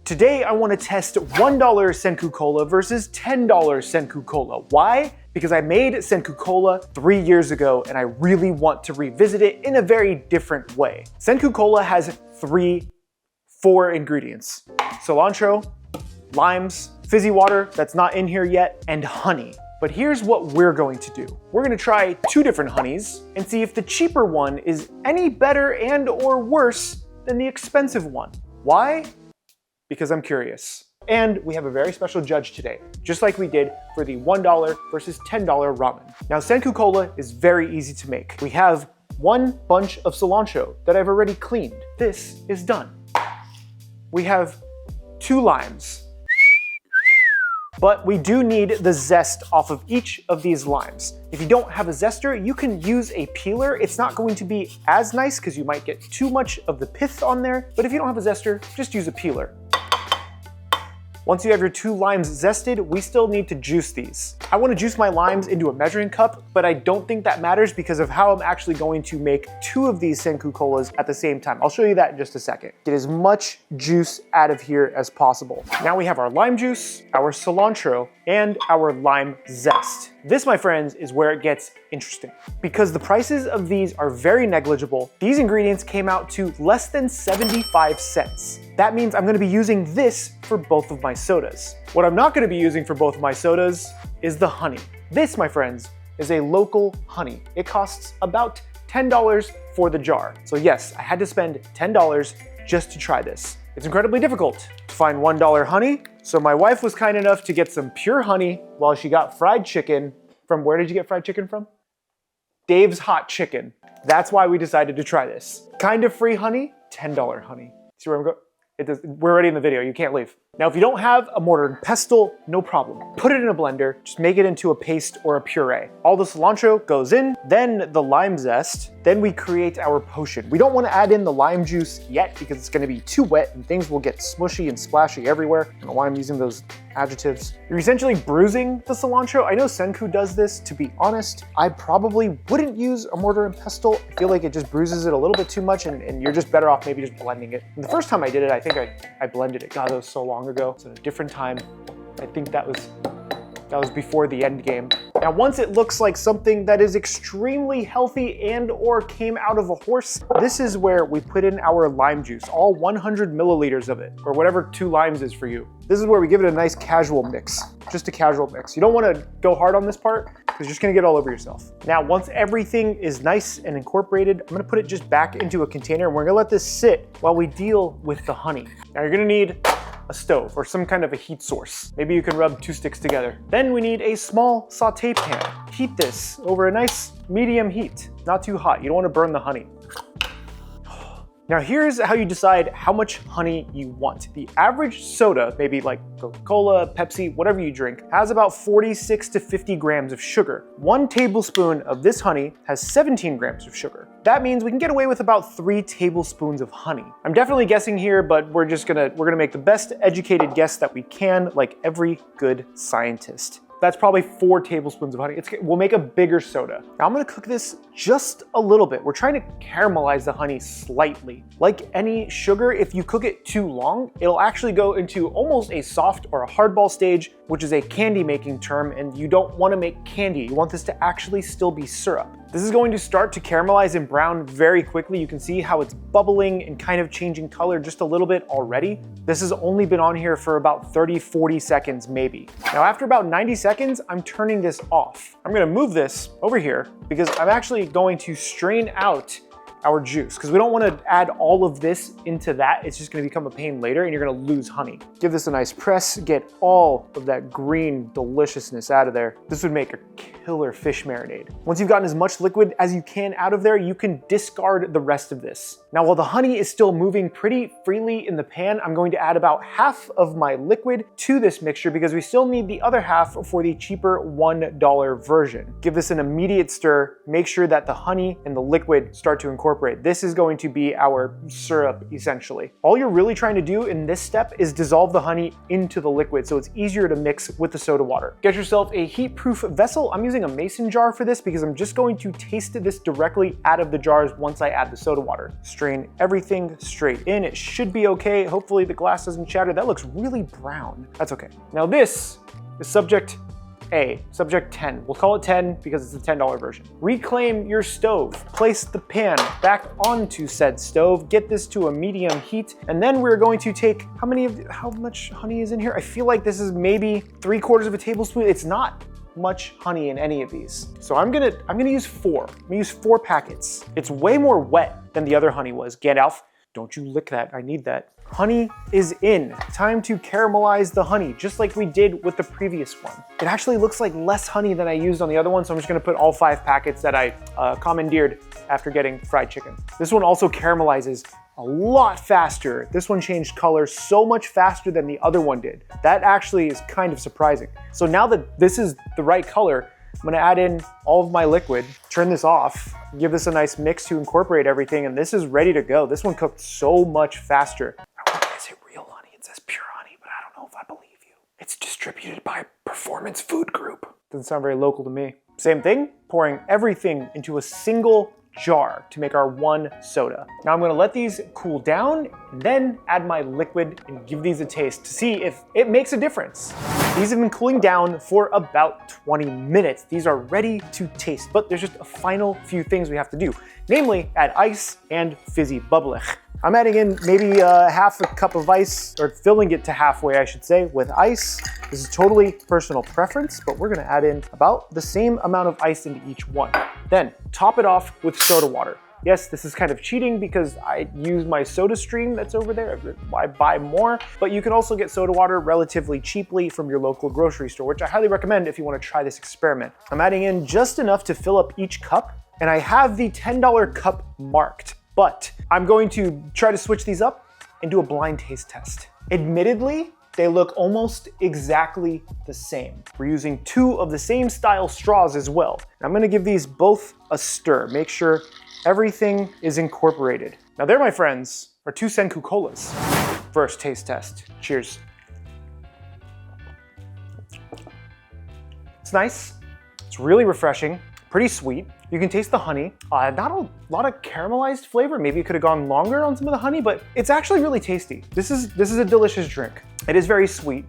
Today I want to test $1 Senku Cola versus $10 Senku Cola. Why? Because I made Senku Cola 3 years ago and I really want to revisit it in a very different way. Senku Cola has four ingredients: cilantro, limes, fizzy water that's not in here yet, and honey. But here's what we're going to do. We're gonna try 2 different honeys and see if the cheaper one is any better and or worse than the expensive one. Why? Because I'm curious. And we have a very special judge today, just like we did for the $1 versus $10 ramen. Now, Senku Cola is very easy to make. We have 1 bunch of cilantro that I've already cleaned. This is done. We have 2 limes. But we do need the zest off of each of these limes. If you don't have a zester, you can use a peeler. It's not going to be as nice because you might get too much of the pith on there. But if you don't have a zester, just use a peeler. Once you have your 2 limes zested, we still need to juice these. I want to juice my limes into a measuring cup, but I don't think that matters because of how I'm actually going to make 2 of these Senku Colas at the same time. I'll show you that in just a second. Get as much juice out of here as possible. Now we have our lime juice, our cilantro, and our lime zest. This, my friends, is where it gets interesting. Because the prices of these are very negligible, these ingredients came out to less than 75 cents. That means I'm gonna be using this for both of my sodas. What I'm not gonna be using for both of my sodas is the honey. This, my friends, is a local honey. It costs about $10 for the jar. So yes, I had to spend $10 just to try this. It's incredibly difficult to find $1 honey, so my wife was kind enough to get some pure honey while she got fried chicken from, where did you get fried chicken from? Dave's Hot Chicken. That's why we decided to try this. Kind of free honey, $10 honey. See where I'm going? We're already in the video, you can't leave. Now, if you don't have a mortar and pestle, no problem. Put it in a blender, just make it into a paste or a puree. All the cilantro goes in, then the lime zest, then we create our potion. We don't want to add in the lime juice yet because it's going to be too wet and things will get smushy and splashy everywhere. I don't know why I'm using those adjectives. You're essentially bruising the cilantro. I know Senku does this. To be honest, I probably wouldn't use a mortar and pestle. I feel like it just bruises it a little bit too much and you're just better off maybe just blending it. And the first time I did it, I think I blended it. God, that was so long ago. It's at a different time. I think that was before the end game. Now, once it looks like something that is extremely healthy and or came out of a horse, this is where we put in our lime juice, all 100 milliliters of it, or whatever 2 limes is for you. This is where we give it a nice casual mix, just a casual mix. You don't want to go hard on this part because you're just gonna get all over yourself. Now, once everything is nice and incorporated, I'm gonna put it just back into a container and we're gonna let this sit while we deal with the honey. Now, you're gonna need a stove or some kind of a heat source. Maybe you can rub 2 sticks together. Then we need a small saute pan. Heat this over a nice medium heat, not too hot. You don't want to burn the honey. Now here's how you decide how much honey you want. The average soda, maybe like Coca-Cola, Pepsi, whatever you drink, has about 46 to 50 grams of sugar. 1 tablespoon of this honey has 17 grams of sugar. That means we can get away with about 3 tablespoons of honey. I'm definitely guessing here, but we're gonna make the best educated guess that we can, like every good scientist. That's probably 4 tablespoons of honey. We'll make a bigger soda. Now I'm gonna cook this just a little bit. We're trying to caramelize the honey slightly. Like any sugar, if you cook it too long, it'll actually go into almost a soft or a hardball stage, which is a candy making term, and you don't wanna make candy. You want this to actually still be syrup. This is going to start to caramelize and brown very quickly. You can see how it's bubbling and kind of changing color just a little bit already. This has only been on here for about 30, 40 seconds maybe. Now after about 90 seconds, I'm turning this off. I'm gonna move this over here because I'm actually going to strain out our juice because we don't want to add all of this into that. It's just going to become a pain later and you're going to lose honey. Give this a nice press, get all of that green deliciousness out of there. This would make a killer fish marinade. Once you've gotten as much liquid as you can out of there, you can discard the rest of this. Now, while the honey is still moving pretty freely in the pan, I'm going to add about half of my liquid to this mixture because we still need the other half for the cheaper $1 version. Give this an immediate stir. Make sure that the honey and the liquid start to incorporate incorporate. This is going to be our syrup, essentially. All you're really trying to do in this step is dissolve the honey into the liquid so it's easier to mix with the soda water. Get yourself a heat-proof vessel. I'm using a mason jar for this because I'm just going to taste this directly out of the jars once I add the soda water. Strain everything straight in. It should be okay. Hopefully the glass doesn't shatter. That looks really brown. That's okay. Now this is subject A, subject 10. We'll call it 10 because it's the $10 version. Reclaim your stove. Place the pan back onto said stove. Get this to a medium heat, and then we're going to take, how much honey is in here? I feel like this is maybe 3/4 of a tablespoon. It's not much honey in any of these. So I'm gonna use 4. I'm gonna use 4 packets. It's way more wet than the other honey was. Gandalf, don't you lick that, I need that. Honey is in. Time to caramelize the honey, just like we did with the previous one. It actually looks like less honey than I used on the other one, so I'm just gonna put all 5 packets that I commandeered after getting fried chicken. This one also caramelizes a lot faster. This one changed color so much faster than the other one did. That actually is kind of surprising. So now that this is the right color, I'm gonna add in all of my liquid, turn this off, give this a nice mix to incorporate everything, and this is ready to go. This one cooked so much faster. Is it real honey? It says pure honey, but I don't know if I believe you. It's distributed by Performance Food Group. Doesn't sound very local to me. Same thing, pouring everything into a single jar to make our one soda. Now I'm gonna let these cool down and then add my liquid and give these a taste to see if it makes a difference. These have been cooling down for about 20 minutes. These are ready to taste, but there's just a final few things we have to do. Namely, add ice and fizzy bubblich. I'm adding in maybe half a cup of ice, or filling it to halfway, I should say, with ice. This is totally personal preference, but we're gonna add in about the same amount of ice into each one. Then top it off with soda water. Yes, this is kind of cheating because I use my soda stream that's over there. I buy more, but you can also get soda water relatively cheaply from your local grocery store, which I highly recommend if you want to try this experiment. I'm adding in just enough to fill up each cup, and I have the $10 cup marked, but I'm going to try to switch these up and do a blind taste test. Admittedly, they look almost exactly the same. We're using 2 of the same style straws as well. I'm gonna give these both a stir. Make sure everything is incorporated. Now there, my friends, are 2 Senku Colas. First taste test. Cheers. It's nice. It's really refreshing. Pretty sweet. You can taste the honey. Not a lot of caramelized flavor. Maybe it could have gone longer on some of the honey, but it's actually really tasty. This is a delicious drink. It is very sweet.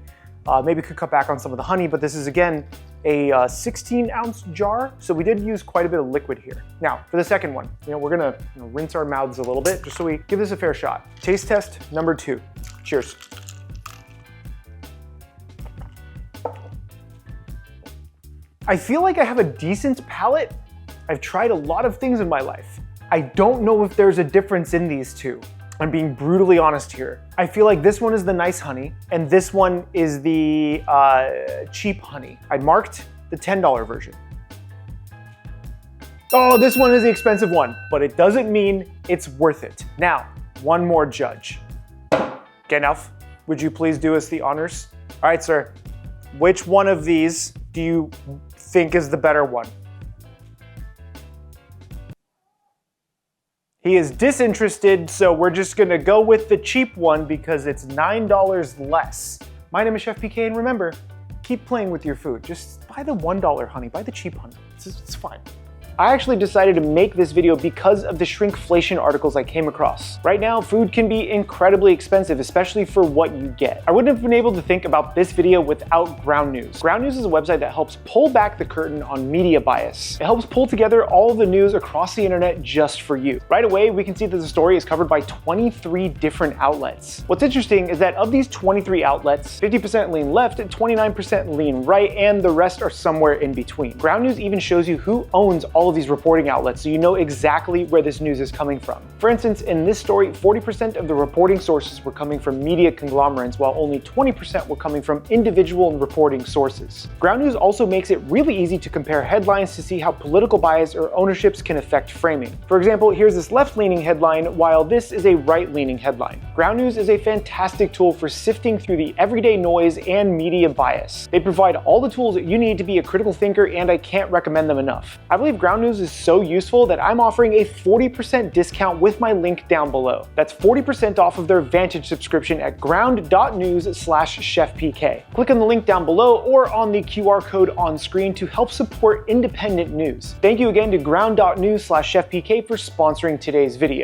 Maybe could cut back on some of the honey, but this is again a 16-ounce jar, so we did use quite a bit of liquid here. Now, for the second one, we're gonna rinse our mouths a little bit just so we give this a fair shot. Taste test number 2. Cheers. I feel like I have a decent palate. I've tried a lot of things in my life. I don't know if there's a difference in these two. I'm being brutally honest here. I feel like this one is the nice honey, and this one is the cheap honey. I marked the $10 version. Oh, this one is the expensive one, but it doesn't mean it's worth it. Now, one more judge. Gandalf, would you please do us the honors? All right, sir. Which one of these do you think is the better one? He is disinterested, so we're just gonna go with the cheap one because it's $9 less. My name is Chef PK, and remember, keep playing with your food. Just buy the $1 honey, buy the cheap honey. It's fine. I actually decided to make this video because of the shrinkflation articles I came across. Right now, food can be incredibly expensive, especially for what you get. I wouldn't have been able to think about this video without Ground News. Ground News is a website that helps pull back the curtain on media bias. It helps pull together all of the news across the internet just for you. Right away, we can see that the story is covered by 23 different outlets. What's interesting is that of these 23 outlets, 50% lean left, 29% lean right, and the rest are somewhere in between. Ground News even shows you who owns all of these reporting outlets, so you know exactly where this news is coming from. For instance, in this story, 40% of the reporting sources were coming from media conglomerates, while only 20% were coming from individual reporting sources. Ground News also makes it really easy to compare headlines to see how political bias or ownerships can affect framing. For example, here's this left-leaning headline, while this is a right-leaning headline. Ground News is a fantastic tool for sifting through the everyday noise and media bias. They provide all the tools that you need to be a critical thinker, and I can't recommend them enough. I believe Ground Ground News is so useful that I'm offering a 40% discount with my link down below. That's 40% off of their Vantage subscription at ground.news/CHEFPK. Click on the link down below or on the QR code on screen to help support independent news. Thank you again to ground.news/CHEFPK for sponsoring today's video.